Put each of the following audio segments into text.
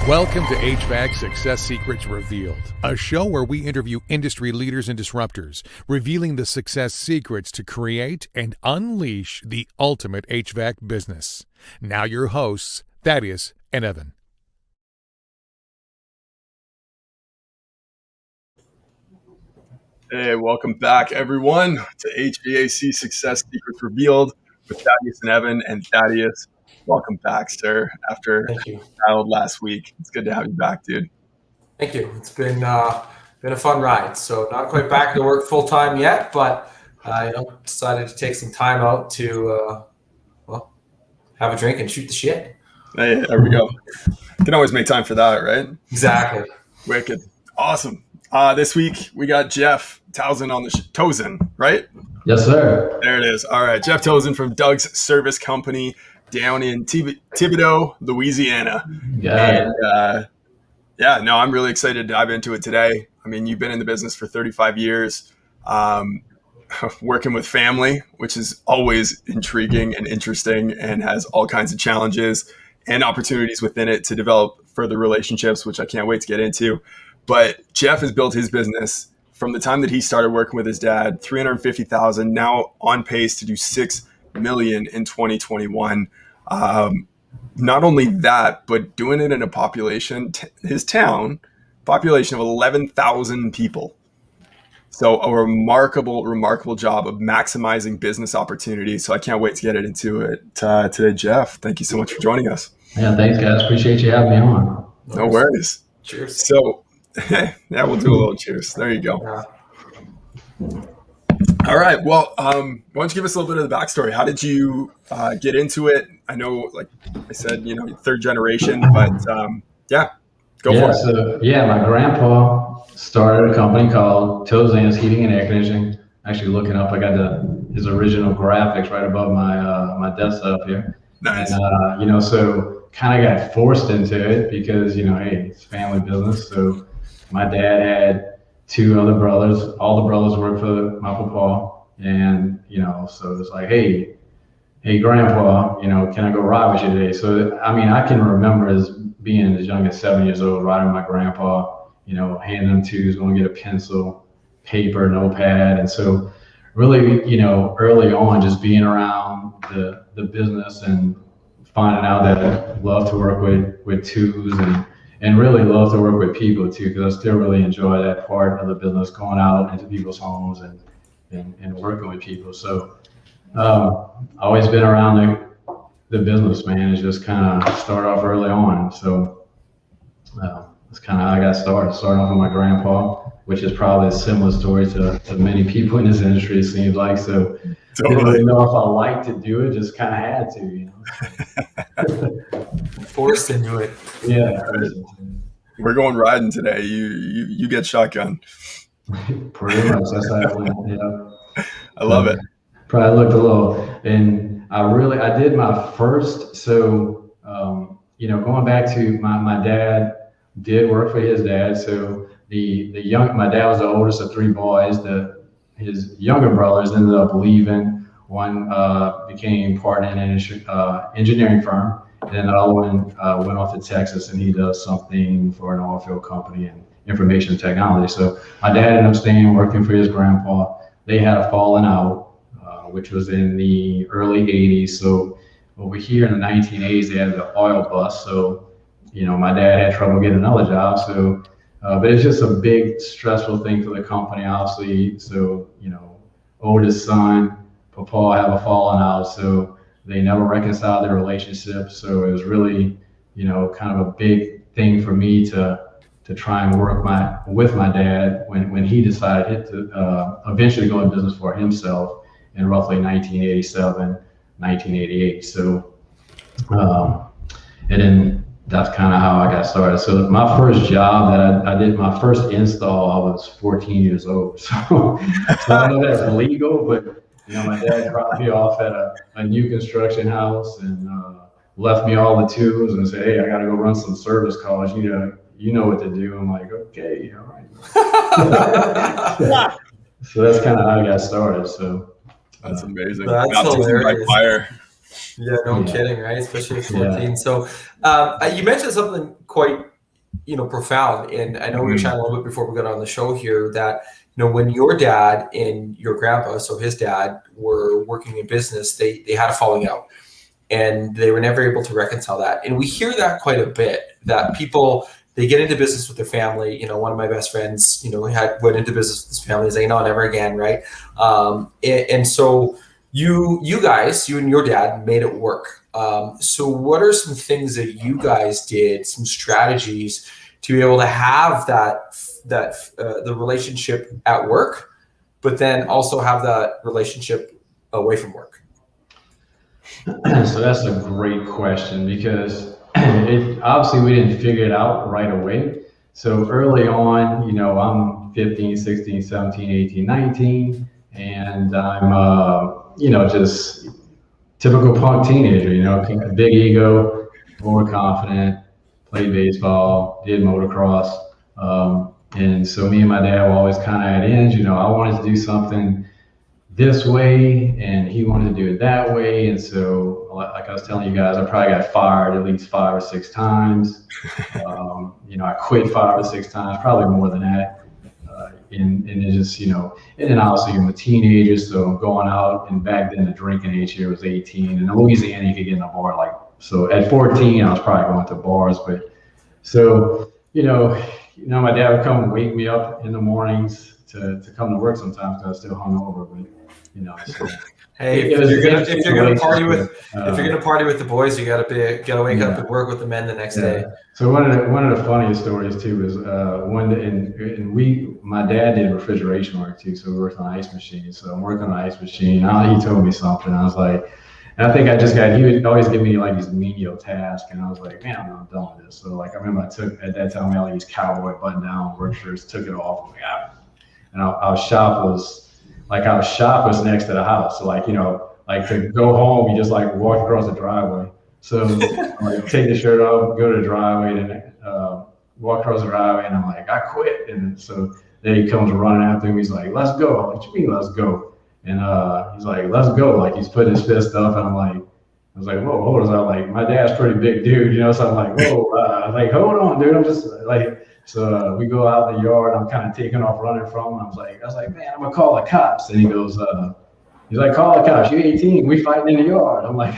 Welcome to HVAC Success Secrets Revealed, a show where we interview industry leaders and disruptors, revealing the success secrets to create and unleash the ultimate HVAC business. Now your hosts, Thaddeus and Evan. Hey, welcome back, everyone, to HVAC Success Secrets Revealed with Thaddeus and Evan. And Thaddeus, welcome back, sir, after you battled last week. It's good to have you back, dude. Thank you. It's been a fun ride. So not quite back to work full time yet, but I decided to take some time out to have a drink and shoot the shit. Hey, there we go. Can always make time for that, right? Exactly. Wicked. Awesome. This week, we got Jeff Tauzin on the Tauzin, right? Yes, sir. There it is. All right. Jeff Tauzin from Doug's Service Company down in Thibodaux, Louisiana. Yeah. And, I'm really excited to dive into it today. I mean, you've been in the business for 35 years, working with family, which is always intriguing and interesting and has all kinds of challenges and opportunities within it to develop further relationships, which I can't wait to get into. But Jeff has built his business from the time that he started working with his dad, $350,000, now on pace to do $6 million in 2021. Not only that, but doing it in a population, his town, population of 11,000 people. So a remarkable job of maximizing business opportunities. So I can't wait to get into it today, Jeff. Thank you so much for joining us. Yeah, thanks, guys. Appreciate you having me on. No worries. Cheers. So, yeah, we'll do a little cheers. There you go. Yeah. All right. Well, why don't you give us a little bit of the backstory? How did you get into it? I know, like I said, third generation, but go for it. So, my grandpa started a company called Tauzin Heating and Air Conditioning. Actually, looking up, I got his original graphics right above my desktop here. Nice. And, so kind of got forced into it because, hey, it's family business. So my dad had two other brothers. All the brothers worked for my papa. And, so it was like, hey, grandpa, can I go ride with you today? So, I can remember as being as young as 7 years old, riding with my grandpa, handing him tools, going to get a pencil, paper, notepad. And so really, early on, just being around the business and finding out that I love to work with tools and really love to work with people too, because I still really enjoy that part of the business, going out into people's homes and working with people. So always been around the business, man. It's just kind of started off early on. So that's kind of how I got started. Starting off with my grandpa, which is probably a similar story to many people in this industry, it seems like. So Totally. Didn't really know if I liked to do it, just kind of had to, Forced into it. Yeah. We're going riding today. You get shotgun. Pretty much. That's how it went. Yeah. I love it. Probably looked a little, and I did my first. So, going back to my dad did work for his dad. So my dad was the oldest of three boys. His younger brothers ended up leaving. One became partner in an engineering firm. And then the other one went off to Texas, and he does something for an oil field company and information technology. So my dad ended up staying working for his grandpa. They had a falling out, which was in the early 80s. So over here in the 1980s, they had the oil bust. So, my dad had trouble getting another job. So, but it's just a big stressful thing for the company, obviously. So, oldest son, papa have a falling out. So they never reconciled their relationship. So it was really, kind of a big thing for me to try and work with my dad when he decided to eventually go in business for himself in roughly 1987, 1988. So, and then that's kind of how I got started. So my first job that I did, my first install, I was 14 years old. So I know that's illegal, but my dad dropped me off at a new construction house and left me all the tools and said, hey, I got to go run some service calls. You know what to do. I'm like, okay, all right. So that's kind of how I got started. So that's amazing. That's baptism hilarious. by fire. Yeah, no kidding, right? Especially at 14. Yeah. So you mentioned something quite profound. And I know we were chatting a little bit before we got on the show here that, when your dad and your grandpa, so his dad, were working in business, they had a falling out and they were never able to reconcile that. And we hear that quite a bit, that people, they get into business with their family. One of my best friends, went into business with his family, saying, no, never again. Right. And so you guys, you and your dad made it work. So what are some things that you guys did, some strategies to be able to have the relationship at work, but then also have that relationship away from work? So that's a great question, because obviously we didn't figure it out right away. So early on, I'm 15, 16, 17, 18, 19, and I'm, just typical punk teenager, big ego, overconfident, played baseball, did motocross. And so me and my dad were always kind of at ends. I wanted to do something this way and he wanted to do it that way. And so, like I was telling you guys, I probably got fired at least 5 or 6 times. I quit 5 or 6 times, probably more than that. And it just, and then obviously I'm a teenager, so I'm going out, and back then the drinking age here was 18, and in Louisiana you could get in a bar so at 14 I was probably going to bars, but so, my dad would come and wake me up in the mornings to come to work sometimes because I was still hungover, but, so. Hey, if you're gonna party with the boys, you gotta wake up and work with the men the next day. So one of the funniest stories too is one day, and my dad did refrigeration work too, so we worked on ice machines. So I'm working on an ice machine. He told me something. I was like, and I think he would always give me these menial tasks, and I was like, man, I'm done with this. So I remember I took at that time we had these cowboy button down work shirts, took it off, and our shop was. Our shop was next to the house. So to go home, you just walk across the driveway. So take the shirt off, go to the driveway, and walk across the driveway, and I'm like, I quit. And so then he comes running after me. He's like, let's go. I'm like, what you mean, let's go? And he's like, let's go. He's putting his fist up, and I was like, whoa, hold on. I'm my dad's pretty big dude, so I'm like, whoa, hold on, dude. I'm just so we go out in the yard. I'm kind of taking off running from him. I was like, man, I'm gonna call the cops. And he goes, he's like, call the cops. You're 18. We fighting in the yard. I'm like,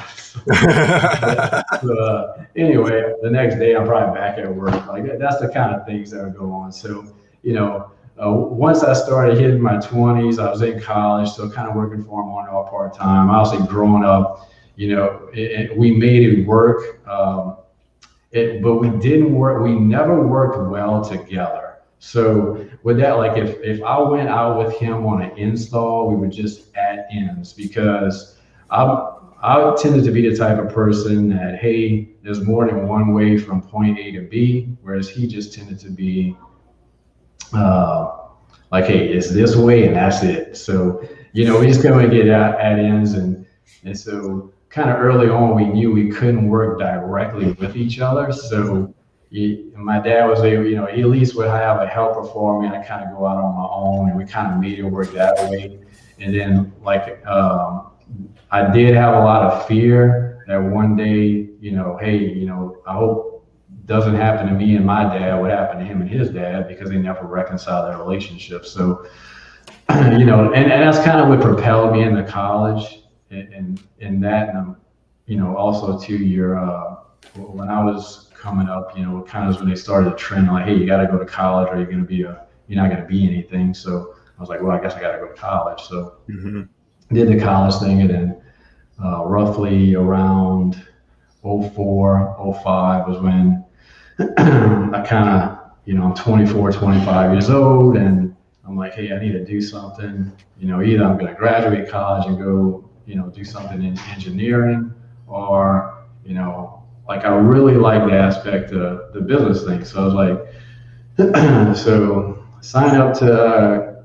anyway, the next day I'm probably back at work. That's the kind of things that would go on. So, once I started hitting my 20s, I was in college, so kind of working for him on and off part time. Obviously, growing up, we made it work. But we didn't work. We never worked well together. So with that, if I went out with him on an install, we were just at ends, because I tended to be the type of person that, hey, there's more than one way from point A to B, whereas he just tended to be hey, it's this way and that's it. So we just kind of get at ends, and so. Kind of early on, we knew we couldn't work directly with each other. So my dad was able, he at least would have a helper for me, and I kind of go out on my own, and we kind of made it work that way. And then I did have a lot of fear that one day, hey, I hope doesn't happen to me and my dad what happened to him and his dad, because they never reconciled their relationship. So, and that's kind of what propelled me into college. And that, also to when I was coming up, kind of when they started a trend hey, you got to go to college, or you're not going to be anything. So I was like, well, I guess I got to go to college. So did the college thing, and then roughly around 04, 05 was when I kind of, I'm 24, 25 years old, and I'm like, hey, I need to do something. Either I'm going to graduate college and go, do something in engineering, or, I really like the aspect of the business thing. So I was like, so sign up to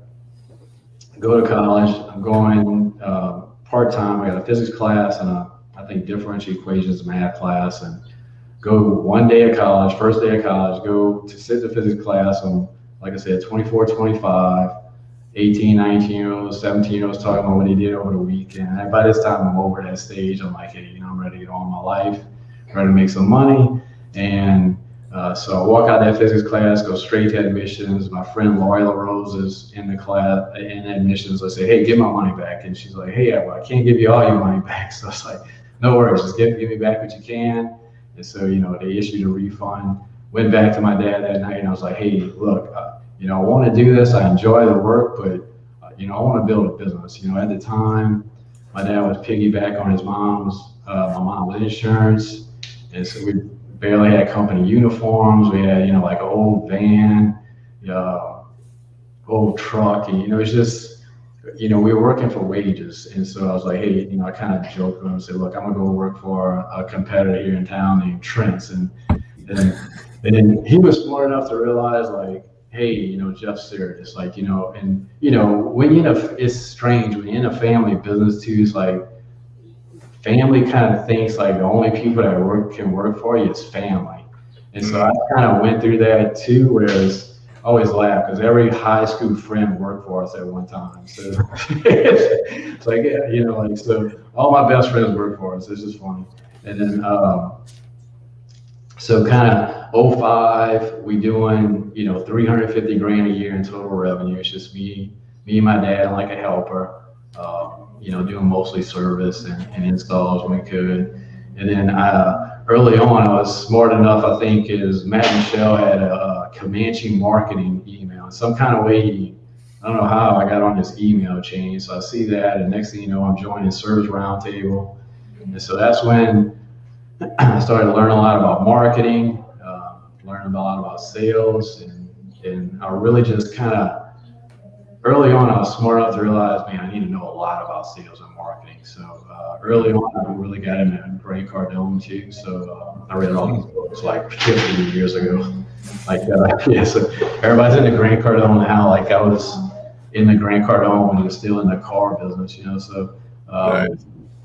go to college. I'm going part-time. I got a physics class and I think differential equations math class, and go one day of college, first day of college, go to sit the physics class. I'm, like I said, 24, 25. 18, 19-year-olds, 17-year-olds talking about what he did over the weekend. And by this time, I'm over that stage. I'm like, hey, I'm ready to get on with my life, ready to make some money. And So I walk out that physics class, go straight to admissions. My friend Lori LaRose is in the class in admissions. I say, hey, give my money back. And she's like, hey, I can't give you all your money back. So I was like, no worries, just give me back what you can. And so, they issued a refund. Went back to my dad that night and I was like, hey, look, I want to do this. I enjoy the work, but, I want to build a business. At the time, my dad was piggyback on my mom's insurance. And so we barely had company uniforms. We had, like an old van, old truck. And, it's just, we were working for wages. And so I was like, hey, I kind of joked with him and said, look, I'm going to go work for a competitor here in town named Trent's. And then he was smart enough to realize, like, hey, Jeff's serious. Like, and, when it's strange when you're in a family business too, it's like, family kind of thinks like the only people that can work for you is family. And so I kind of went through that too, whereas I always laugh because every high school friend worked for us at one time. So it's like, yeah, so all my best friends work for us. It's just funny. And then, so kind of 05, we doing, 350 grand a year in total revenue. It's just me and my dad, like a helper. Doing mostly service and installs when we could. And then early on, I was smart enough, I think, is Matt Michelle had a Comanche marketing email. Some kind of way, I don't know how I got on this email chain. So I see that, and next thing you know, I'm joining Service Roundtable. And so that's when I started learning a lot about marketing, learning a lot about sales, and I really just kind of, early on, I was smart enough to realize, man, I need to know a lot about sales and marketing. So early on, I really got into Grant Cardone too. So I read all these books like 50 years ago. Like, so everybody's into Grant Cardone now. Like I was in the Grant Cardone when he was still in the car business, So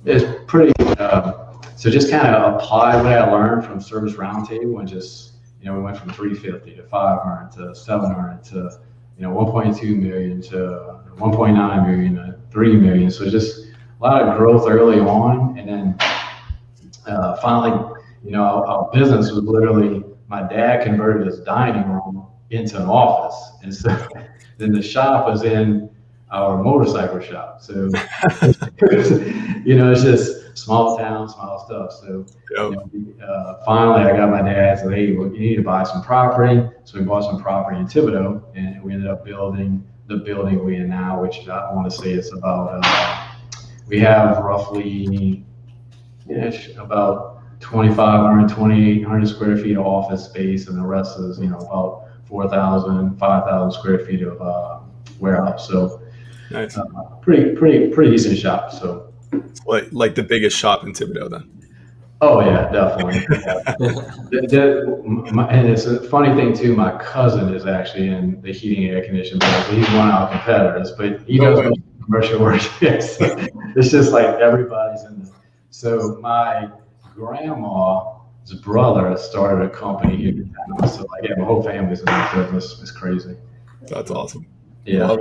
it's pretty. So just kind of applied what I learned from Service Roundtable and just, we went from 350 to 500 to 700 to 1.2 million to 1.9 million to 3 million. So just a lot of growth early on. And then finally, our business was literally, my dad converted his dining room into an office. And so then the shop was in our motorcycle shop. So, it's just small town, small stuff. So finally I got my dad said, hey, well, you need to buy some property. So we bought some property in Thibodeau, and we ended up building the building we're in now, which I want to say it's about, we have roughly about 2,500, 2,800 square feet of office space, and the rest is, about 4,000, 5,000 square feet of warehouse. So nice. Pretty decent shop. So like the biggest shop in Thibodeau then. Oh yeah, definitely. And it's a funny thing too. My cousin is actually in the heating and air conditioning business. He's one of our competitors, but he does commercial work. Yes, it's just like everybody's in this. So my grandma's brother started a company here in town. So like, my whole family's in this business. It's crazy. That's awesome. Yeah.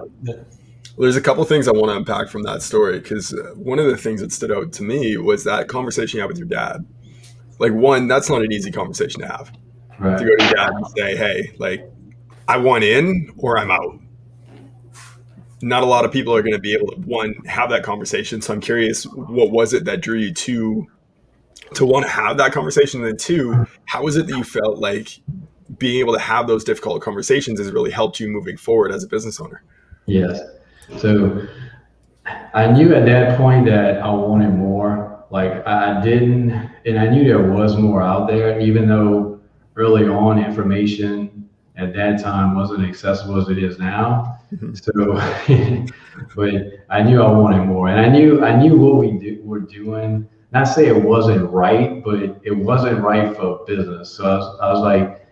Well, there's a couple things I want to unpack from that story, because one of the things that stood out to me was that conversation you had with your dad. Like, one, that's not an easy conversation to have. Right. To go to your dad and say, hey, like, I want in or I'm out. Not a lot of people are going to be able to, one, have that conversation. So I'm curious, what was it that drew you to want to have that conversation? And then two, how is it that you felt like being able to have those difficult conversations has really helped you moving forward as a business owner? Yes. So I knew at that point that I wanted more. Like I didn't, and I knew there was more out there, even though early on information at that time wasn't accessible as it is now. Mm-hmm. So, but I knew I wanted more, and I knew what we're doing. Not say it wasn't right, but it wasn't right for business. So I was like,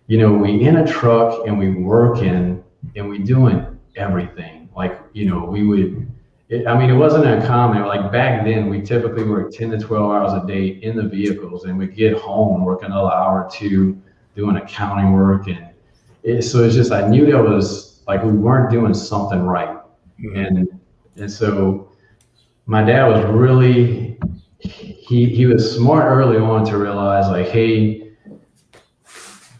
we in a truck and we working and we doing everything. Like, we would, it wasn't uncommon. Like back then, we typically worked 10 to 12 hours a day in the vehicles, and we'd get home, work another hour or two doing accounting work. And so it's just, I knew there was, like, we weren't doing something right. Mm-hmm. And so my dad was really, he was smart early on to realize, like, hey,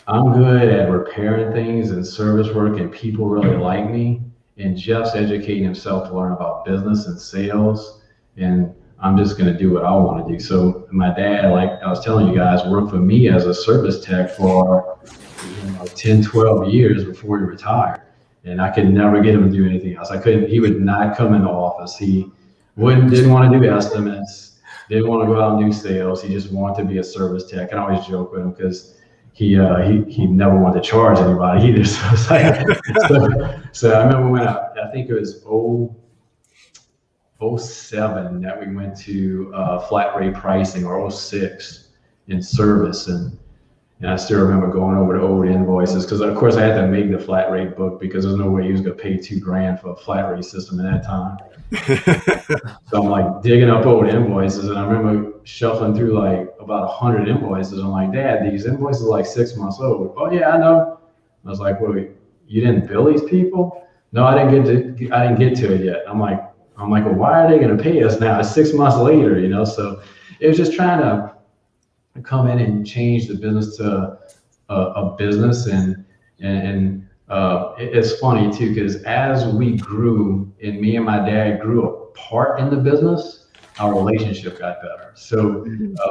I'm good at repairing things and service work, and people really like me. And Jeff's educating himself to learn about business and sales, and I'm just going to do what I want to do. So my dad, like I was telling you guys, worked for me as a service tech for 10, 12 years before he retired. And I could never get him to do anything else. I couldn't, he would not come into office. He didn't want to do estimates, didn't want to go out and do sales. He just wanted to be a service tech. And I always joke with him because he never wanted to charge anybody either. So, it's like, so I remember when I think it was 07 that we went to flat rate pricing, or 06 in service. And I still remember going over the old invoices because, of course, I had to make the flat rate book because there's no way he was going to pay $2,000 for a flat rate system at that time. So I'm like digging up old invoices, and I remember shuffling through like about 100 invoices. I'm like, Dad, these invoices are like 6 months old. Oh yeah, I know. I was like, wait, you didn't bill these people? No, I didn't get to it yet. I'm like, well, why are they going to pay us now? It's 6 months later, So it was just trying to come in and change the business to a business, and it's funny too, because as we grew and me and my dad grew apart in the business, our relationship got better. So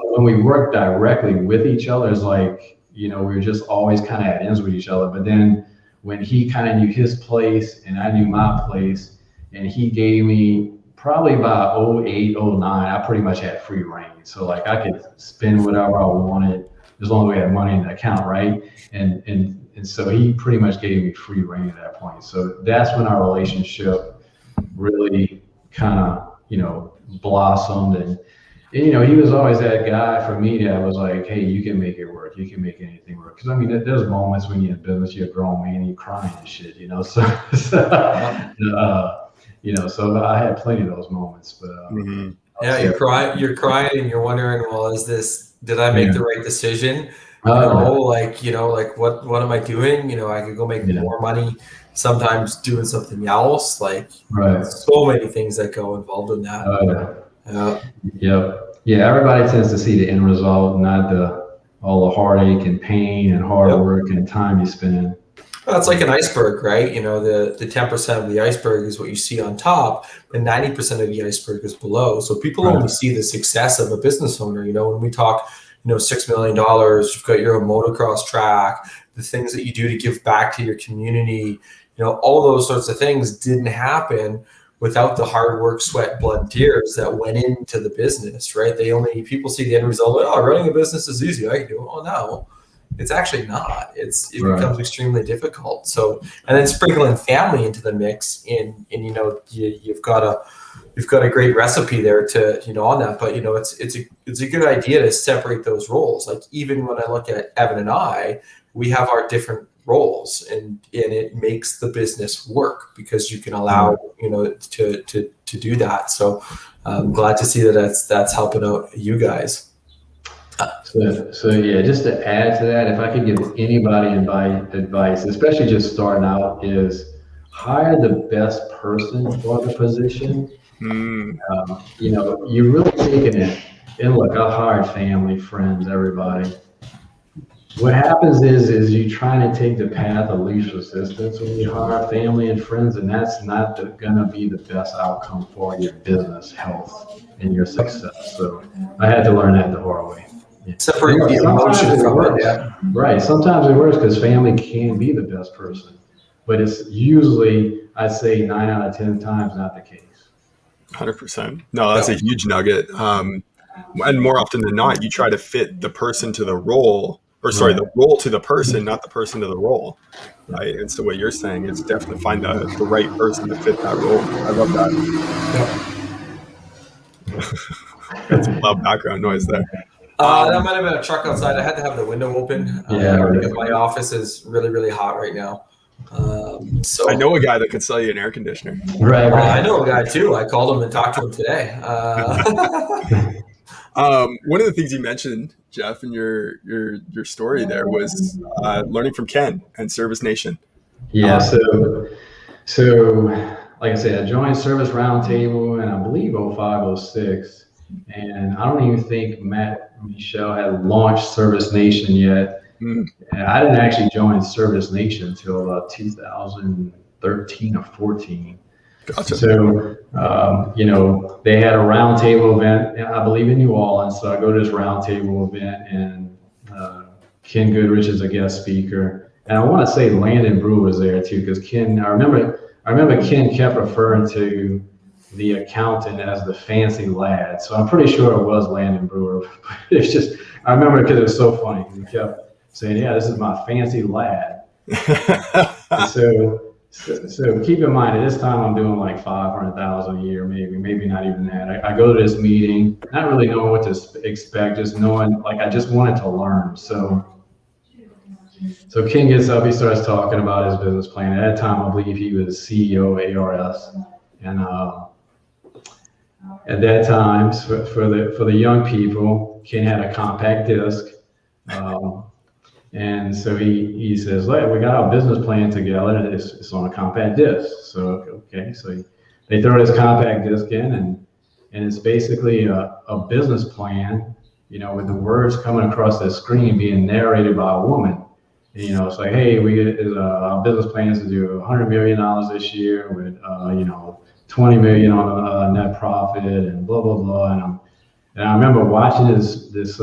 when we worked directly with each other, it's like, we were just always kind of at ends with each other. But then when he kind of knew his place and I knew my place, and he gave me probably by 08, 09, I pretty much had free reign. So like I could spend whatever I wanted as long as we had money in the account, right? And so he pretty much gave me free reign at that point. So that's when our relationship really kind of, blossomed. And he was always that guy for me that was like, hey, you can make it work. You can make anything work. Because I mean, there's moments when you're in business, you're a grown man, you're crying and shit, So I had plenty of those moments, but yeah, you're crying, and you're wondering, well, did I make the right decision? Like what am I doing? I could go make more money, sometimes doing something else. Like so many things that go involved in that. Yeah. Everybody tends to see the end result, not all the heartache and pain and hard work and time you spend. Well, it's like an iceberg, right? The 10% of the iceberg is what you see on top, but 90% of the iceberg is below. So people only see the success of a business owner. When we talk, $6 million, you've got your own motocross track, the things that you do to give back to your community, all those sorts of things didn't happen without the hard work, sweat, blood, and tears that went into the business, right? People see the end result, running a business is easy, I can do it. Oh, no. It's actually not. It becomes extremely difficult. So, and then sprinkling family into the mix, and you've got a great recipe there to on that. But it's a good idea to separate those roles. Like even when I look at Evan and I, we have our different roles, and it makes the business work because you can allow to do that. So I'm glad to see that's helping out you guys. So yeah, just to add to that, if I could give anybody advice, especially just starting out, is hire the best person for the position. You're really taking it. And look, I've hired family, friends, everybody. What happens is you're trying to take the path of least resistance when you hire family and friends, and that's not going to be the best outcome for your business health and your success. So I had to learn that the hard way. Separate the emotion from it. Right. Sometimes it works because family can be the best person, but it's usually, I'd say 9 out of 10 times not the case. 100%. No, that's a huge nugget. And more often than not, you try to fit the person to the role, the role to the person, not the person to the role. Right. And so what you're saying is definitely find the right person to fit that role. I love that. Got some loud background noise there. That might have been a truck outside. I had to have the window open because my office is really, really hot right now. So I know a guy that could sell you an air conditioner. Right. I know a guy too. I called him and talked to him today. One of the things you mentioned, Jeff, in your story there was learning from Ken and Service Nation. Yeah. So like I said, I joined Service Roundtable in I believe 05, 06. And I don't even think Matt Michelle had launched Service Nation yet. Mm. And I didn't actually join Service Nation until 2013 or 14. Gotcha. So, they had a roundtable event, I believe in New Orleans. So I go to this roundtable event, and Ken Goodrich is a guest speaker. And I want to say Landon Brewer was there too, because Ken, I remember Ken kept referring to the accountant as the fancy lad. So I'm pretty sure it was Landon Brewer. It's just, I remember because it was so funny. He kept saying, yeah, this is my fancy lad. So keep in mind, at this time, I'm doing like 500,000 a year, maybe not even that. I go to this meeting, not really knowing what to expect, just knowing, like, I just wanted to learn. So Ken gets up, he starts talking about his business plan. At that time, I believe he was CEO of ARS. And at that time, for the young people, Ken had a compact disc. And so he says, "Look, we got our business plan together, and it's on a compact disc." So, okay, so they throw this compact disc in, and it's basically a business plan, with the words coming across the screen being narrated by a woman. And, it's like, hey, our business plan is to do $100 million this year with, 20 million on net profit and blah, blah, blah. And I remember watching this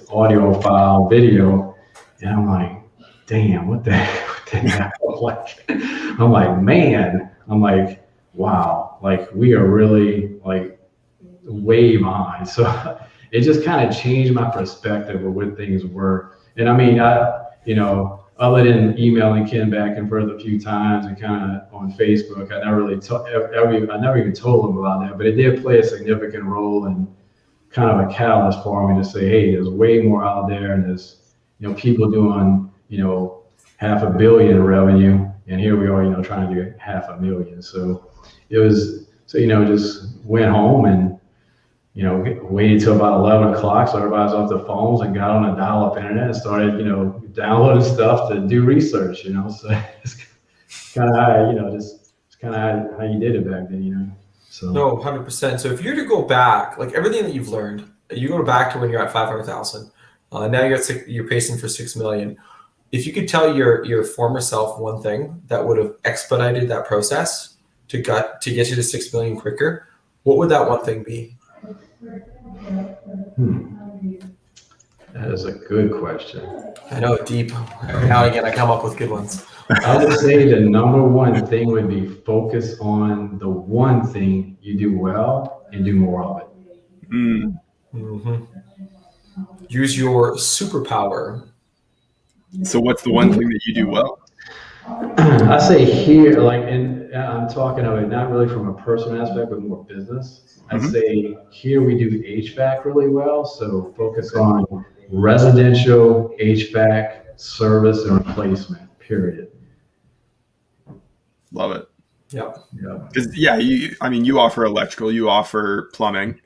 audio file video, and I'm like, damn, what the heck? I'm like, man, wow, like we are really like way behind. So it just kind of changed my perspective of what things were. And I mean, other than emailing Ken back and forth a few times and kind of on Facebook, I never even told him about that, but it did play a significant role and kind of a catalyst for me to say, hey, there's way more out there, and there's, people doing, $500 million in revenue, and here we are, trying to do $500,000. So it was, just went home and, waited till about 11 o'clock, so everybody's off their phones, and got on a dial-up internet and started, downloading stuff to do research, So it's kind of how, it's kind of how you did it back then, So. No, 100%. So if you're to go back, like everything that you've learned, you go back to when you're at 500,000. Now you're pacing for 6 million. If you could tell your former self one thing that would have expedited that process to get you to 6 million quicker, what would that one thing be? That is a good question. I know, deep. Every now and again, I come up with good ones. I would say the number one thing would be focus on the one thing you do well and do more of it. Mm-hmm. Use your superpower. So what's the one thing that you do well? I say here, and I'm talking of it not really from a personal aspect, but more business. I say here we do HVAC really well. So focus on residential HVAC service and replacement, period. Love it. Yep. Because you offer electrical, you offer plumbing,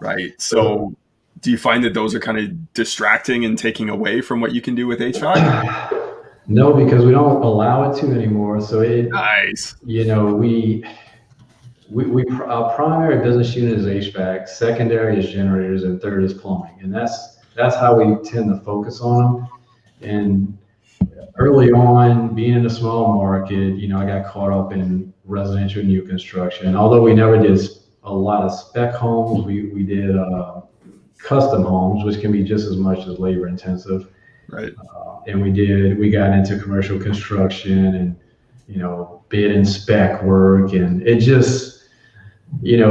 right? So do you find that those are kind of distracting and taking away from what you can do with HVAC? No, because we don't allow it to anymore. So nice. Our primary business unit is HVAC, secondary is generators, and third is plumbing, and that's how we tend to focus on them. And early on, being in a small market, I got caught up in residential new construction. Although we never did a lot of spec homes, we did custom homes, which can be just as much as labor intensive. Right. And we got into commercial construction and, bid and spec work. And it just, early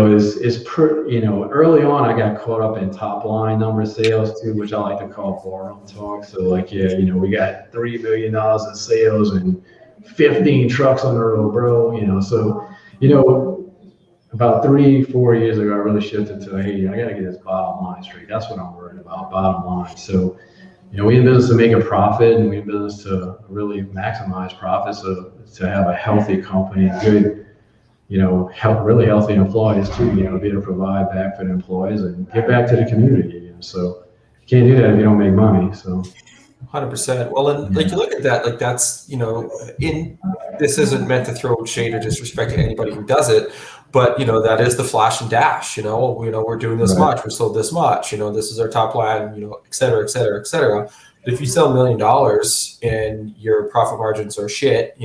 on, I got caught up in top line number sales too, which I like to call boardroom talk. So we got $3 million in sales and 15 trucks on the road, bro. So, about 3-4 years ago, I really shifted to, hey, I got to get this bottom line straight. That's what I'm worried about, bottom line. So, we in business to make a profit, and we in business to really maximize profits, to have a healthy company, good, really healthy employees too, be able to provide back for the employees and give back to the community. So you can't do that if you don't make money. So 100%. Well, and you look at that, that's, this isn't meant to throw shade or disrespect to anybody who does it, but that is the flash and dash. We're doing this much, we sold this much. This is our top line. Et cetera, et cetera, et cetera. If you sell $1 million and your profit margins are shit,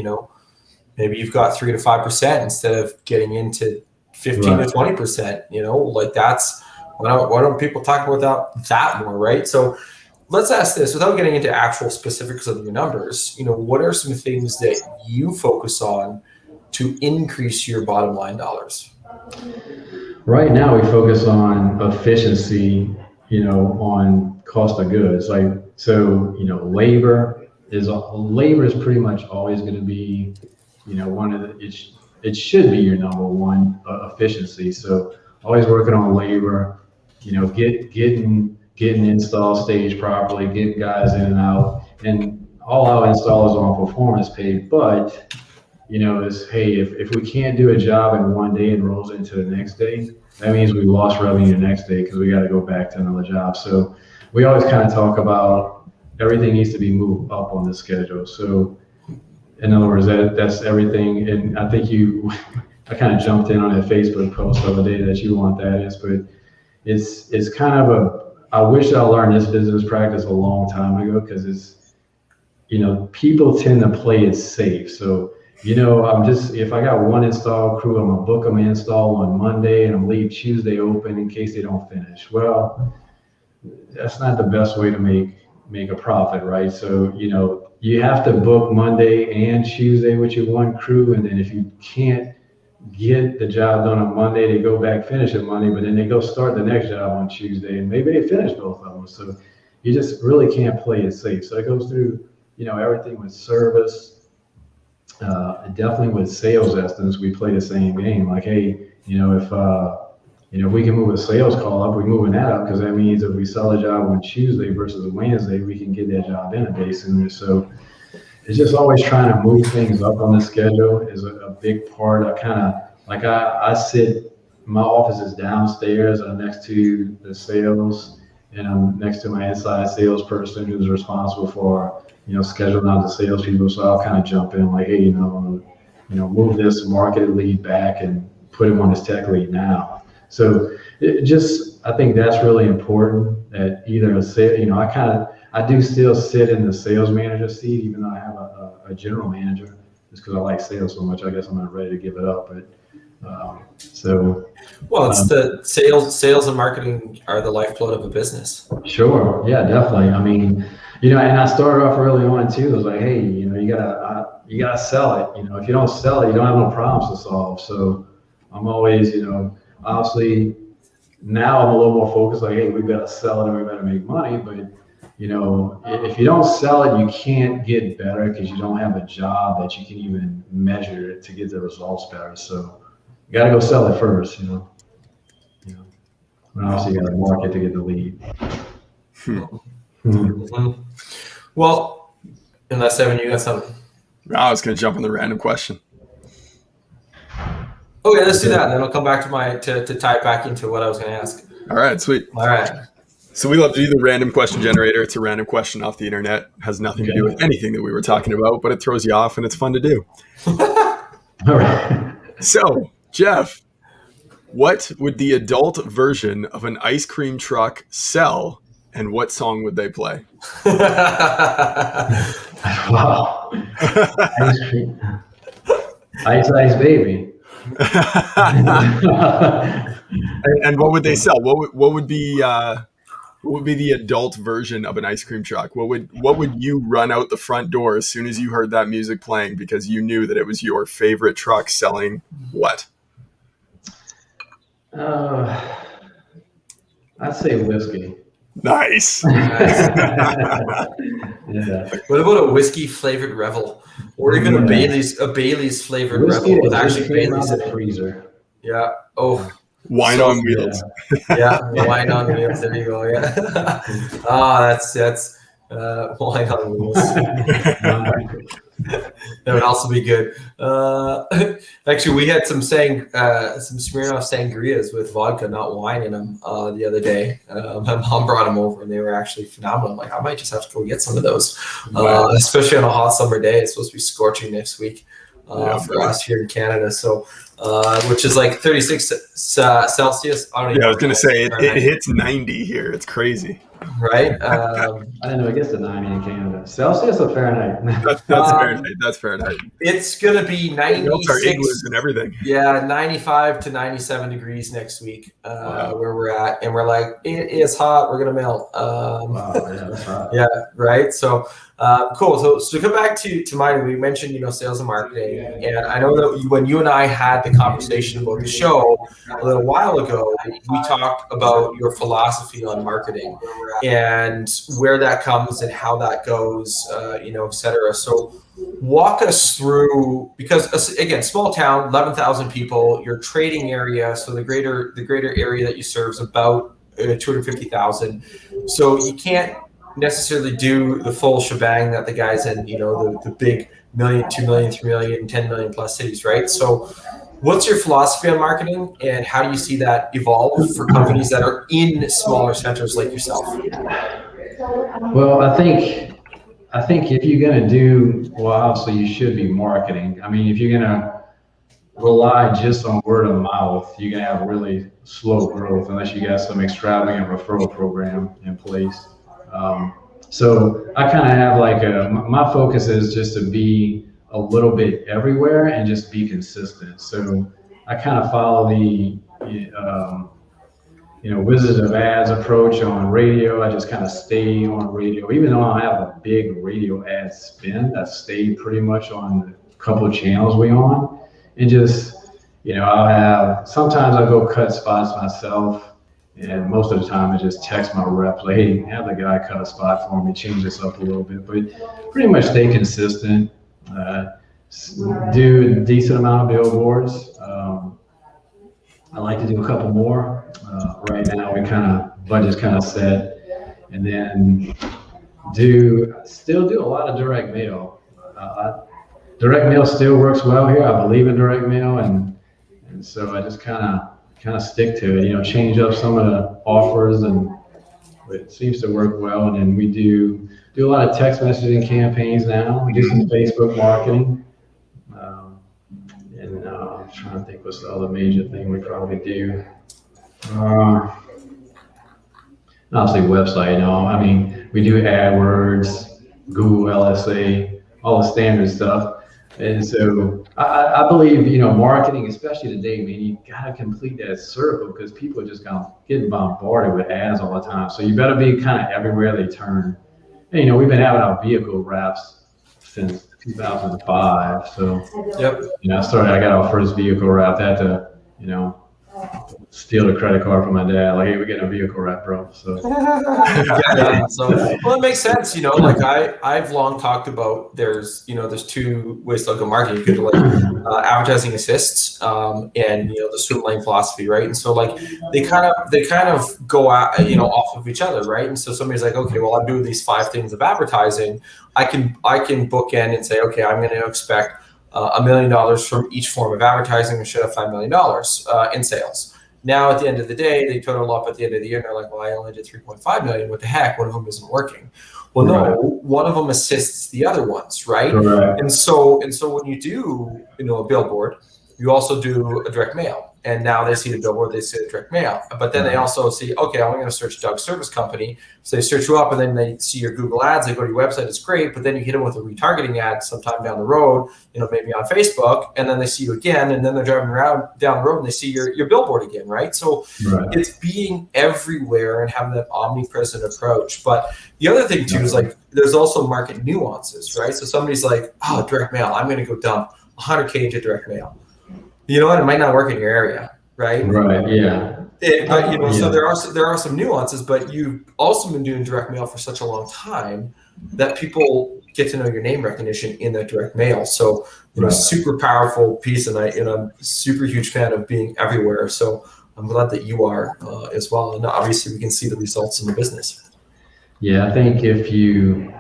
maybe you've got 3 to 5% instead of getting into 15 to 20%. Like that's why don't people talk about that more, right? So let's ask this without getting into actual specifics of your numbers. What are some things that you focus on to increase your bottom line dollars? Right now, we focus on efficiency, on cost of goods. Labor is pretty much always going to be, one of it should be your number one efficiency. So always working on labor, getting install staged properly, getting guys in and out, and all our installers are on performance pay. But if we can't do a job in one day and rolls into the next day, that means we lost revenue the next day because we got to go back to another job. So we always kind of talk about everything needs to be moved up on the schedule. So in other words, that's everything. And I think I kind of jumped in on a Facebook post the other day that you want that is, but it's kind of I wish I learned this business practice a long time ago because people tend to play it safe. So if I got one install crew, I'm gonna book them install on Monday and I'm leave Tuesday open in case they don't finish. Well, that's not the best way to make a profit, right? So, you have to book Monday and Tuesday with your one crew. And then if you can't get the job done on Monday, they go back, finish it Monday, but then they go start the next job on Tuesday and maybe they finish both of them. So you just really can't play it safe. So it goes through, everything with service. Definitely with sales estimates, we play the same game. Like, hey, if we can move a sales call up, we're moving that up because that means if we sell a job on Tuesday versus a Wednesday, we can get that job in a day sooner. So it's just always trying to move things up on the schedule is a big part. I sit, my office is downstairs. I'm next to the sales and I'm next to my inside salesperson who's responsible for scheduling out the salespeople. So I'll kind of jump in like, hey, move this market lead back and put him on his tech lead now. So I think that's really important that either I do still sit in the sales manager seat, even though I have a general manager, just because I like sales so much. I guess I'm not ready to give it up, but the sales and marketing are the lifeblood of a business. Sure. Yeah, definitely. I mean, and I started off early on too. It was like, hey, you gotta sell it. If you don't sell it, you don't have no problems to solve. So I'm always, obviously now I'm a little more focused. Like, hey, we've got to sell it and we've got to make money. But if you don't sell it, you can't get better because you don't have a job that you can even measure to get the results better. So you got to go sell it first. And obviously you got to market to get the lead. Mm-hmm. Well, unless Evan, you got something. I was going to jump on the random question. Okay, let's do that, and then I'll come back to tie it back into what I was going to ask. All right, sweet. All right. So we love to do the random question generator. It's a random question off the internet. It has nothing to do with anything that we were talking about, but it throws you off and it's fun to do. All right. So, Jeff, what would the adult version of an ice cream truck sell, and what song would they play? Wow. Ice cream. Ice baby. And what would they sell? What would be the adult version of an ice cream truck? What would you run out the front door as soon as you heard that music playing because you knew that it was your favorite truck selling what? I'd say whiskey. Nice. Yeah. What about a whiskey flavored Revel, or even a Bailey's flavored whiskey Revel with actually Bailey's in the it? freezer. Yeah. Oh. Wine on wheels. Yeah, wine on wheels. There you go. Yeah. That's wine on wheels. That would also be good. Actually, we had some Smirnoff sangrias with vodka, not wine in them, the other day. My mom brought them over, and they were actually phenomenal. I'm like, I might just have to go get some of those, especially on a hot summer day. It's supposed to be scorching next week for us here in Canada. So, which is like 36 Celsius. I was going to say it hits 90 here. It's crazy. right? I didn't know it gets to 90 in Canada. Celsius or Fahrenheit? That's Fahrenheit. That's Fahrenheit. It's going to be We built our 96. igloos and everything. Yeah, 95 to 97 degrees next week, Wow. where we're at. And we're like, it is hot. We're going to melt. Wow, yeah, that's hot. Yeah, right. So cool. So to come back to mine, we mentioned, sales and marketing. And I know that when you and I had the conversation about the show a little while ago, we talked about your philosophy on marketing and where that comes and how that goes, et cetera. So walk us through, because again, small town, 11,000 people, your trading area. So the greater area that you serve is about 250,000. So you can't necessarily do the full shebang that the guys in, the big million, 2 million, 3 million, 10 million plus cities, right? So what's your philosophy on marketing, and how do you see that evolve for companies that are in smaller centers like yourself? Well, I think if you're going to do, well, obviously you should be marketing. I mean, if you're going to rely just on word of mouth, you're going to have really slow growth unless you got some extravagant referral program in place. So I kind of have my focus is just to be a little bit everywhere and just be consistent. So I kind of follow the, Wizard of Ads approach on radio. I just kind of stay on radio, even though I don't have a big radio ad spend. I stay pretty much on the couple of channels we on, and just, sometimes I go cut spots myself. And most of the time, I just text my rep, like, hey, have the guy cut a spot for me, change this up a little bit. But pretty much stay consistent, do a decent amount of billboards. I like to do a couple more. Right now, budget's kind of set. And then still do a lot of direct mail. Direct mail still works well here. I believe in direct mail. And so I just kind of stick to it, change up some of the offers, and it seems to work well. And then we do a lot of text messaging campaigns now. We do some Facebook marketing. I'm trying to think what's the other major thing we probably do. Obviously website, I mean, we do AdWords, Google LSA, all the standard stuff. And so I believe, marketing, especially today, man, you got to complete that circle, because people are just getting bombarded with ads all the time. So you better be kind of everywhere they turn. And, we've been having our vehicle wraps since 2005. So, yep. I got our first vehicle wrap. Had to, steal the credit card from my dad. Like, hey, we're getting a vehicle wrap, bro. So, So, well, it makes sense. I've long talked about there's two ways to look at marketing. You could do advertising assists, and the swim lane philosophy, right? And so they kind of go out, off of each other, right? And so somebody's like, okay, well, I'm doing these 5 things of advertising. I can bookend and say, okay, I'm going to expect $1 million from each form of advertising. We should have $5 million in sales. Now, at the end of the day, they total up at the end of the year, and they're like, well, I only did 3.5 million. What the heck? One of them isn't working. Well, no, one of them assists the other ones, right? And so when you do, a billboard, you also do a direct mail. And now they see the billboard, they see the direct mail. But then they also see, okay, I'm going to search Doug's Service Company. So they search you up, and then they see your Google ads. They go to your website. It's great. But then you hit them with a retargeting ad sometime down the road, maybe on Facebook. And then they see you again. And then they're driving around down the road, and they see your billboard again, right? So it's being everywhere and having that omnipresent approach. But the other thing, too, is there's also market nuances, right? So somebody's like, oh, direct mail. I'm going to go dump 100K into direct mail. You know what? It might not work in your area, right? Right. Yeah. So there are some nuances, but you've also been doing direct mail for such a long time that people get to know your name recognition in that direct mail. So super powerful piece, and I'm a super huge fan of being everywhere. So I'm glad that you are as well, and obviously we can see the results in the business. Yeah, I think if you're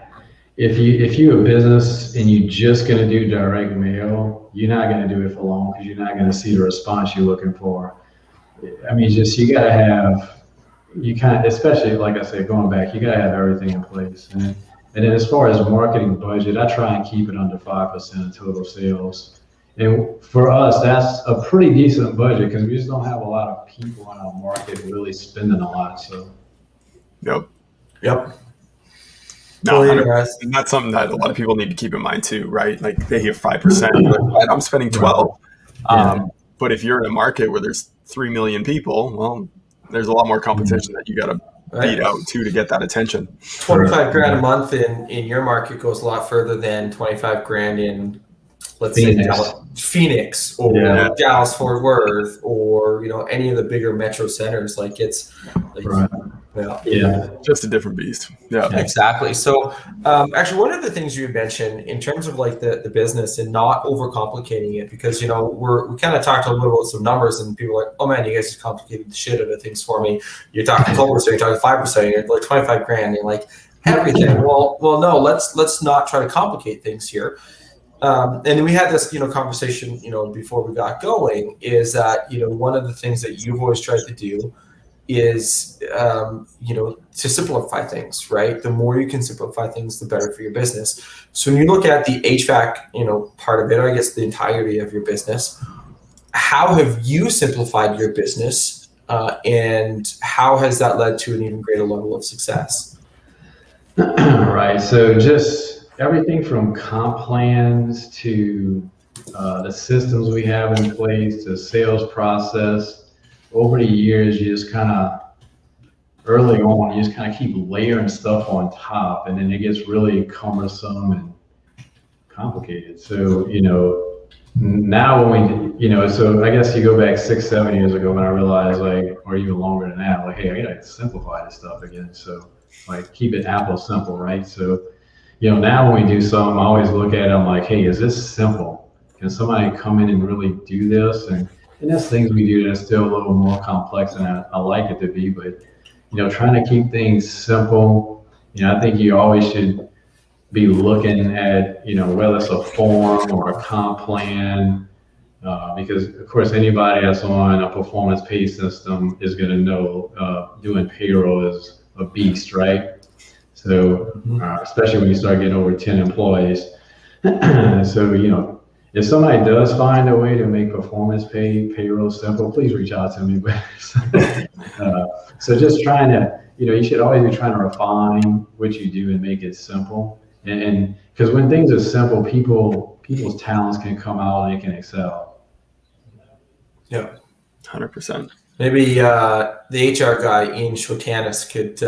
a business and you're just going to do direct mail, you're not going to do it for long, because you're not going to see the response you're looking for. I mean, you got to have, especially like I said, going back, you got to have everything in place. And then as far as marketing budget, I try and keep it under 5% of total sales. And for us, that's a pretty decent budget, because we just don't have a lot of people in our market really spending a lot. So. Yep. Yep. No, Totally 100%. interesting. And that's something that a lot of people need to keep in mind too, right? Like they hear 5%, like, "What? I'm spending 12." Yeah. But if you're in a market where there's 3 million people, well, there's a lot more competition that you got to beat Right. out to get that attention. 25 grand a month in your market goes a lot further than 25 grand in, let's Phoenix. say, Phoenix or Yeah. Dallas Fort Worth or any of the bigger metro centers. Like it's like Right. Yeah. Just a different beast. Yeah. Exactly. So actually, one of the things you mentioned in terms of like the business and not overcomplicating it, because we kind of talked a little bit about some numbers and people are like, oh man, you guys just complicated the shit out of things for me. You're talking 12%, you're talking 5%, you're like 25 grand, you're like everything. Well, no, let's not try to complicate things here. And we had this, conversation, before we got going, is that, one of the things that you've always tried to do is, to simplify things, right? The more you can simplify things, the better for your business. So when you look at the HVAC, part of it, or I guess the entirety of your business, how have you simplified your business, and how has that led to an even greater level of success? Right. So just everything from comp plans to the systems we have in place to sales process. Over the years, you just kind of, early on, you just kind of keep layering stuff on top, and then it gets really cumbersome and complicated. So, now when so I guess you go back 6-7 years ago when I realized, like, or even longer than that, like, hey, I gotta simplify this stuff again. So, like, keep it Apple simple, right? So, now when we do something, I always look at it, I'm like, hey, is this simple? Can somebody come in and really do this? And there's things we do that's still a little more complex than I like it to be, but trying to keep things simple. I think you always should be looking at whether it's a form or a comp plan, because of course anybody that's on a performance pay system is going to know doing payroll is a beast, right? So especially when you start getting over 10 employees. So if somebody does find a way to make performance payroll simple, please reach out to me. So just trying to, you should always be trying to refine what you do and make it simple. And because when things are simple, people's talents can come out and they can excel. Yeah, 100%. Maybe the HR guy, Ian Schwatanis, could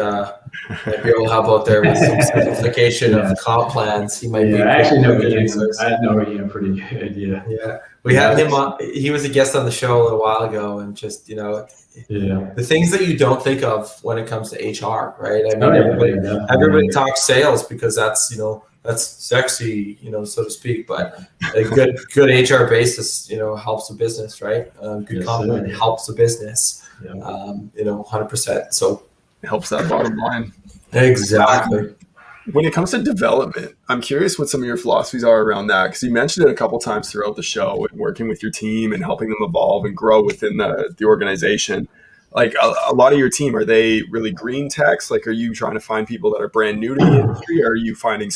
might be able to help out there with some simplification of comp plans. He might be. I actually know Ian. I know Ian pretty good. Yeah. Yeah. We had him on. He was a guest on the show a little while ago, and just the things that you don't think of when it comes to HR, right? I mean, everybody talks sales because that's that's sexy, so to speak. But a good HR basis, helps the business, right? Good compliment helps the business, 100%. So it helps that bottom line. Exactly. When it comes to development, I'm curious what some of your philosophies are around that, because you mentioned it a couple times throughout the show, and working with your team and helping them evolve and grow within the organization. Like a lot of your team, are they really green techs? Like, are you trying to find people that are brand new to the industry, or are you finding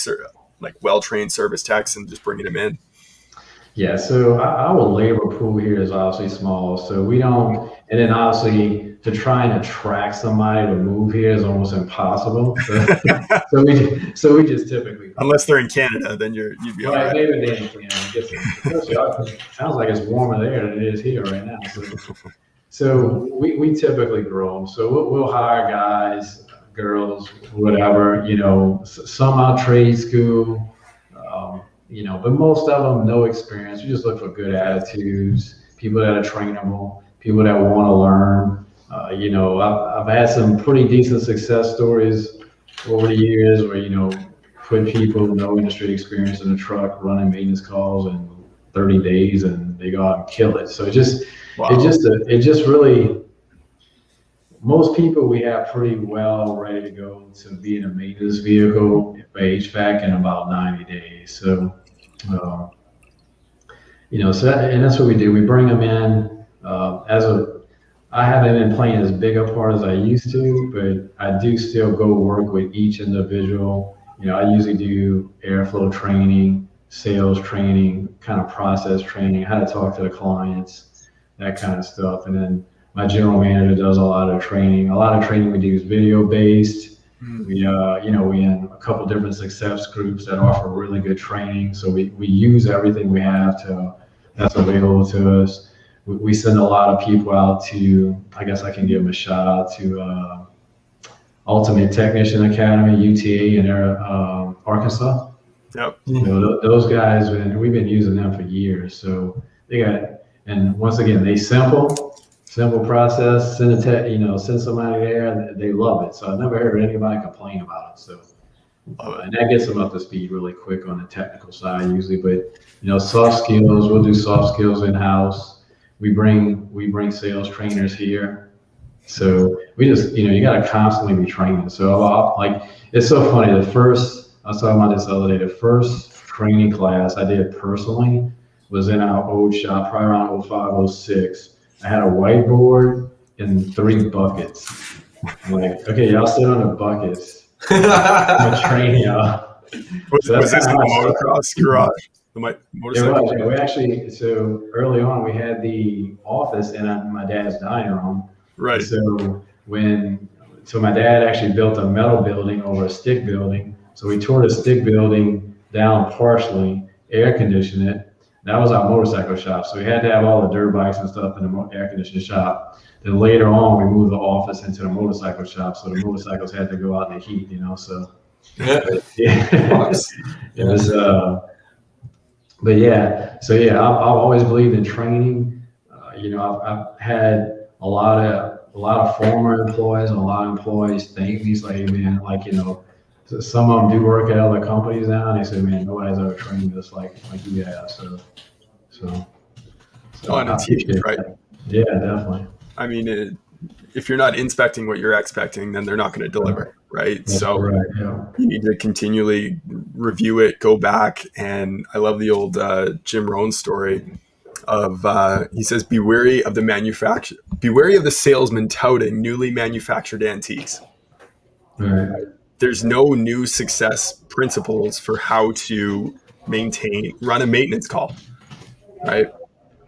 like well-trained service techs and just bringing them in? Yeah, so our labor pool here is obviously small, so we don't, and then obviously to try and attract somebody to move here is almost impossible. So we just typically, unless they're in Canada, then you'd be all right. Maybe they're in Canada. Sounds like it's warmer there than it is here right now. So we typically grow them. So we'll hire guys, girls, whatever. Some out trade school. But most of them, no experience. We just look for good attitudes, people that are trainable, people that want to learn. I've had some pretty decent success stories over the years where, put people with no industry experience in a truck running maintenance calls in 30 days and they go out and kill it. So it just really, most people we have pretty well ready to go to be in a maintenance vehicle for HVAC in about 90 days. So, and that's what we do. We bring them in I haven't been playing as big a part as I used to, but I do still go work with each individual. I usually do airflow training, sales training, kind of process training, how to talk to the clients, that kind of stuff. And then my general manager does a lot of training. A lot of training we do is video based. We in a couple different success groups that offer really good training. So we use everything we have that's available to us. We send a lot of people out to, I guess I can give them a shout out to Ultimate Technician Academy, UTA in Arkansas. Yep. Those guys, we've been using them for years. So and once again, they simple process, send somebody there, and they love it. So I've never heard anybody complain about it. So, and that gets them up to speed really quick on the technical side usually. But, soft skills, we'll do soft skills in-house. We bring sales trainers here. So we just, you got to constantly be training. So it's so funny. I was talking about this the other day, the first training class I did personally was in our old shop, probably around 05, 06. I had a whiteboard and 3 buckets. I'm like, okay, y'all sit on the buckets. I'm gonna train y'all. Was this in the motocross garage? The motorcycle? It was. We actually, so early on, we had the office in my dad's dining room. Right. So my dad actually built a metal building over a stick building. So we tore the stick building down partially, air conditioned it. That was our motorcycle shop. So we had to have all the dirt bikes and stuff in the air conditioning shop. Then later on, we moved the office into the motorcycle shop. So the motorcycles had to go out in the heat, so. Yeah. It was, but yeah. So yeah, I've always believed in training. I've had a lot of former employees and a lot of employees thank me, like, man, some of them do work at other companies now, and they say, man, nobody's ever trained us like you have. So on a team, right? Yeah, definitely. I mean, if you're not inspecting what you're expecting, then they're not going to deliver, right? That's so right, yeah. You need to continually review it, go back. And I love the old Jim Rohn story of, he says, be wary of the salesman touting newly manufactured antiques. Right. There's no new success principles for how to run a maintenance call, right?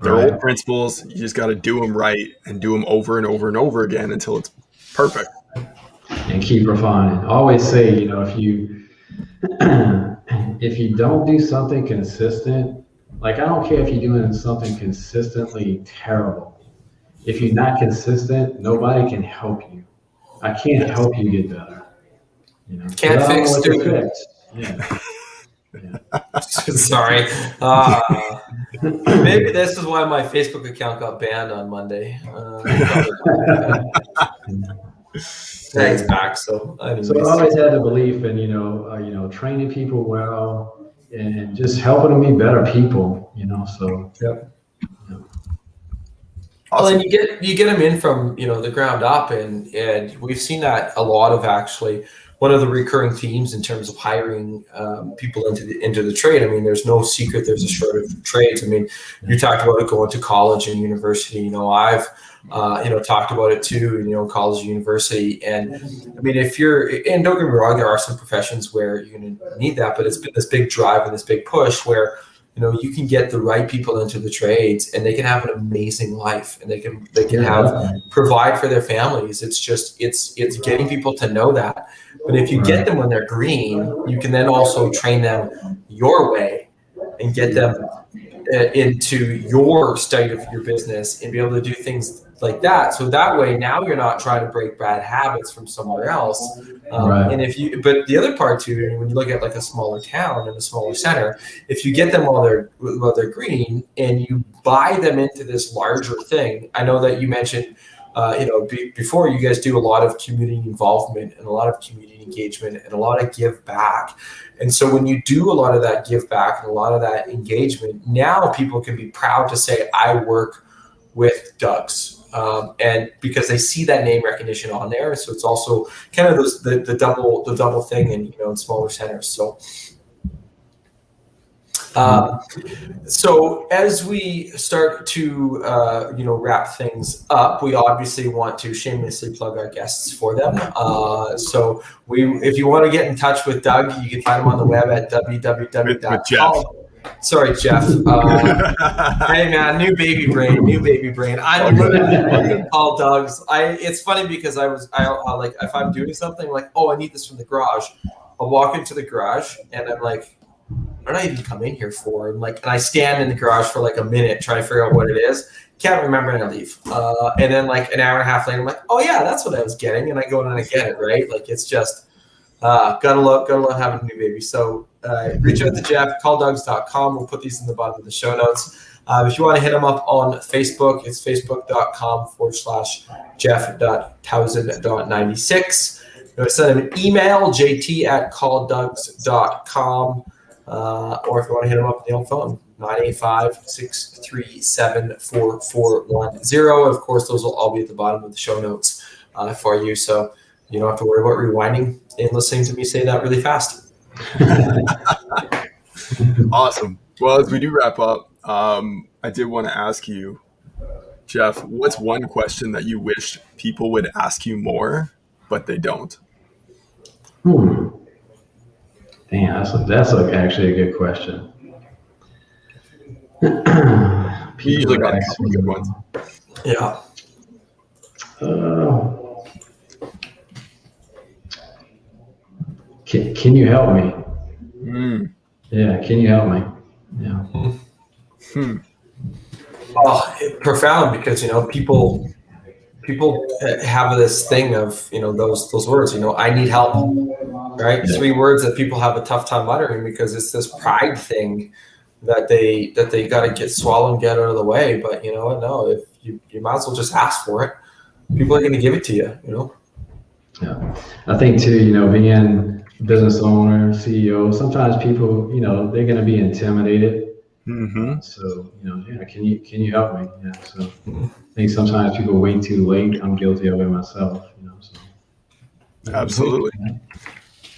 They're old principles. You just got to do them right and do them over and over and over again until it's perfect. And keep refining. I always say, if you don't do something consistent, like I don't care if you're doing something consistently terrible. If you're not consistent, nobody can help you. I can't help you get better. Can't fix stupid. Yeah. Sorry. Maybe this is why my Facebook account got banned on Monday. Thanks back. So I always had the belief in training people well and just helping them be better people. So. Yep. Well, and you get them in from the ground up, and we've seen that a lot of actually. One of the recurring themes in terms of hiring people into the trade. I mean, there's no secret. There's a shortage of trades. I mean, you talked about it going to college and university. I've talked about it too. College and university. And I mean, and don't get me wrong, there are some professions where you're going to need that, but it's been this big drive and this big push where you can get the right people into the trades and they can have an amazing life and they can provide for their families. It's just it's getting people to know that. But if you get them when they're green, you can then also train them your way and get them into your state of your business and be able to do things like that. So that way, now you're not trying to break bad habits from somewhere else. And but the other part too, when you look at like a smaller town and a smaller center, if you get them while they're green and you buy them into this larger thing, I know that you mentioned, before you guys do a lot of community involvement and a lot of community engagement and a lot of give back. And so when you do a lot of that give back and a lot of that engagement, now people can be proud to say, I work with Doug's. And because they see that name recognition on there. So it's also kind of the double thing in smaller centers. So so as we start to wrap things up, we obviously want to shamelessly plug our guests for them. So if you want to get in touch with Doug, you can find him on the web at www.tauzin. Sorry, Jeff. Hey man, new baby brain. I'm literally all dogs. It's funny because I like, if I'm doing something like, oh, I need this from the garage, I'll walk into the garage and I'm like, what did I even come in here for? And I stand in the garage for like a minute trying to figure out what it is. Can't remember, and I leave. And then like an hour and a half later, I'm like, oh yeah, that's what I was getting, and I go in and I get it, right? Like, it's just gotta love having a new baby. So reach out to Jeff, calldogs.com. We'll put these in the bottom of the show notes. If you want to hit him up on Facebook, it's facebook.com/jeff.tauzin.96. Send him an email, jt@calldogs.com. Or if you want to hit him up on the old phone, 985-637-4410. Of course, those will all be at the bottom of the show notes for you. So you don't have to worry about rewinding and listening to me say that really fast. Awesome. Well, as we do wrap up, I did want to ask you, Jeff, what's one question that you wish people would ask you more, but they don't? Damn, that's actually a good question. You usually got a couple good ones. Yeah. Can you help me? Yeah, can you help me? Yeah. Oh, profound, because people have this thing of those words. I need help. Right? Yeah. 3 words that people have a tough time uttering because it's this pride thing that they got to get swallowed and get out of the way. But you know what? No, if you might as well just ask for it. People are going to give it to you. Yeah, I think too. Being a business owner, CEO, sometimes people, they're going to be intimidated. Mm-hmm. So can you help me? Yeah. So I think sometimes people wait too late. I'm guilty of it myself. So. Absolutely.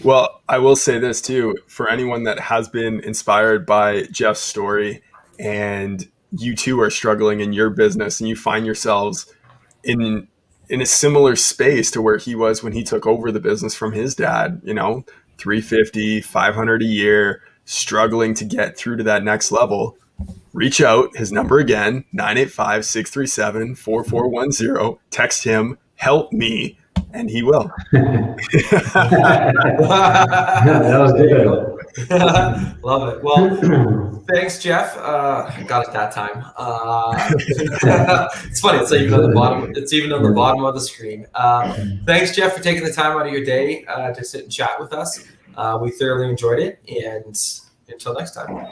Well, I will say this too, for anyone that has been inspired by Jeff's story and you too are struggling in your business and you find yourselves in a similar space to where he was when he took over the business from his dad, $350, $500 a year, struggling to get through to that next level. Reach out, his number again, 985-637-4410. Text him, help me, and he will. That was good. Love it. Well, thanks, Jeff. Got it that time. It's funny. It's even on the bottom. It's even on the bottom of the screen. Thanks, Jeff, for taking the time out of your day to sit and chat with us. We thoroughly enjoyed it, and until next time.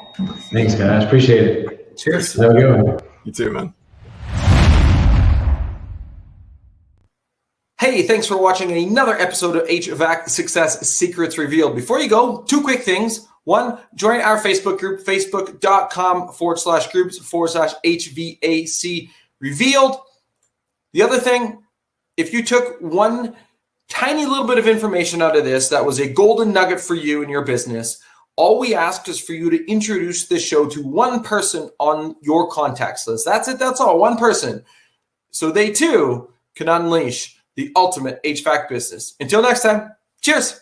Thanks, guys. Appreciate it. Cheers. Have a good one. You too, man. Hey, thanks for watching another episode of HVAC Success Secrets Revealed. Before you go, 2 quick things. 1, join our Facebook group, facebook.com/groups/HVAC Revealed. The other thing, if you took one tiny little bit of information out of this that was a golden nugget for you in your business, all we ask is for you to introduce this show to one person on your contacts list. That's it. That's all. One person. So they too can unleash the ultimate HVAC business. Until next time, cheers.